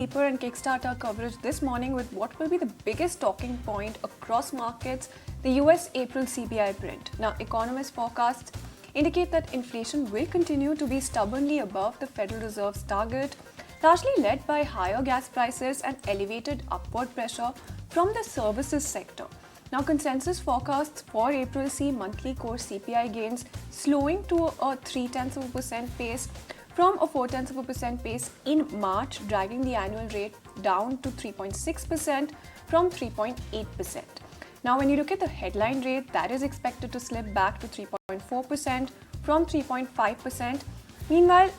Deeper and kickstart our coverage this morning with what will be the biggest talking point across markets, the US April CPI print. Now, economists' forecasts indicate that inflation will continue to be stubbornly above the Federal Reserve's target, largely led by higher gas prices and elevated upward pressure from the services sector. Now, consensus forecasts for April see monthly core CPI gains slowing to a 0.3% pace from a 0.4% pace in March, dragging the annual rate down to 3.6% from 3.8%. Now, when you look at the headline rate, that is expected to slip back to 3.4% from 3.5%. Meanwhile,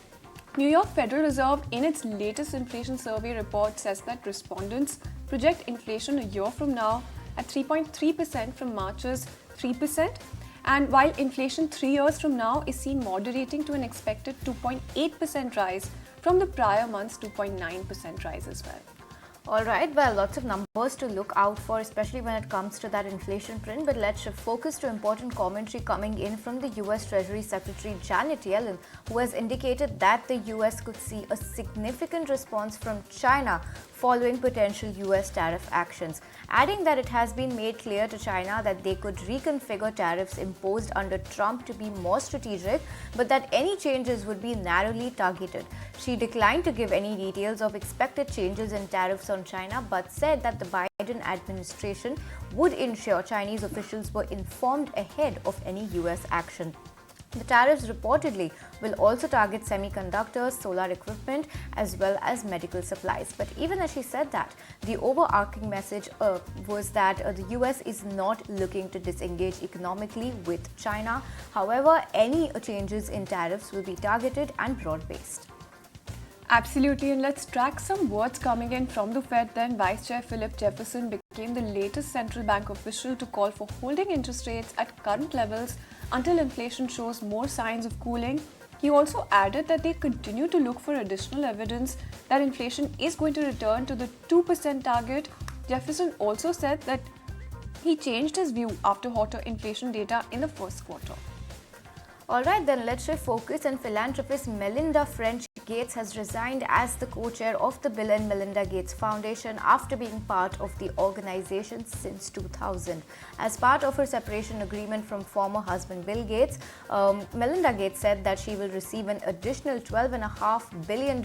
New York Federal Reserve, in its latest inflation survey report, says that respondents project inflation a year from now at 3.3% from March's 3%. And while inflation 3 years from now is seen moderating to an expected 2.8% rise from the prior month's 2.9% rise as well. Alright, well, lots of numbers to look out for, especially when it comes to that inflation print. But let's shift focus to important commentary coming in from the US Treasury Secretary Janet Yellen, who has indicated that the US could see a significant response from China following potential US tariff actions, adding that it has been made clear to China that they could reconfigure tariffs imposed under Trump to be more strategic, but that any changes would be narrowly targeted. She declined to give any details of expected changes in tariffs on China, but said that the Biden administration would ensure Chinese officials were informed ahead of any US action. The tariffs reportedly will also target semiconductors, solar equipment, as well as medical supplies. But even as she said that, the overarching message was that the US is not looking to disengage economically with China. However, any changes in tariffs will be targeted and broad-based. Absolutely, and let's track some words coming in from the Fed. Then Vice Chair Philip Jefferson became the latest central bank official to call for holding interest rates at current levels until inflation shows more signs of cooling. He also added that they continue to look for additional evidence that inflation is going to return to the 2% target. Jefferson also said that he changed his view after hotter inflation data in the first quarter. Alright, then let's shift focus, and philanthropist Melinda French Gates has resigned as the co-chair of the Bill and Melinda Gates Foundation after being part of the organization since 2000. As part of her separation agreement from former husband Bill Gates, Melinda Gates said that she will receive an additional $12.5 billion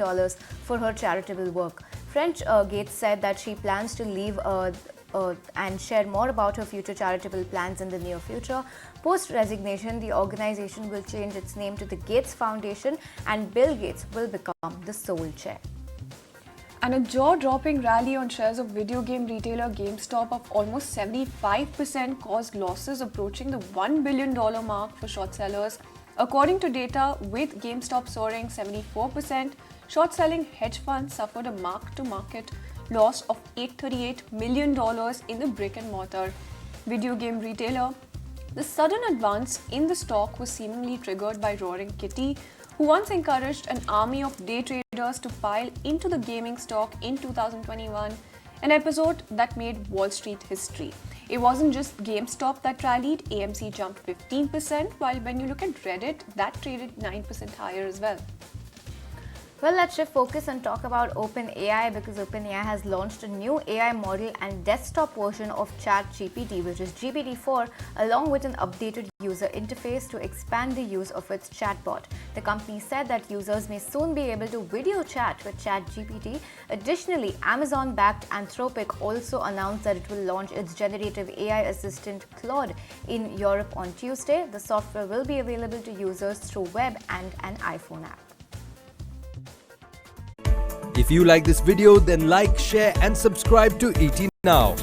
for her charitable work. French Gates said that she plans to leave and share more about her future charitable plans in the near future. Post-resignation, the organization will change its name to the Gates Foundation, and Bill Gates will become the sole chair. And a jaw-dropping rally on shares of video game retailer GameStop of almost 75% caused losses approaching the $1 billion mark for short sellers. According to data, with GameStop soaring 74%, short-selling hedge funds suffered a mark-to-market loss of $838 million in the brick-and-mortar video game retailer. The sudden advance in the stock was seemingly triggered by Roaring Kitty, who once encouraged an army of day traders to pile into the gaming stock in 2021, an episode that made Wall Street history. It wasn't just GameStop that rallied. AMC jumped 15%, while when you look at Reddit, that traded 9% higher as well. Well, let's shift focus and talk about OpenAI, because OpenAI has launched a new AI model and desktop version of ChatGPT, which is GPT-4, along with an updated user interface to expand the use of its chatbot. The company said that users may soon be able to video chat with ChatGPT. Additionally, Amazon-backed Anthropic also announced that it will launch its generative AI assistant Claude in Europe on Tuesday. The software will be available to users through web and an iPhone app. If you like this video, then like, share and subscribe to ET Now.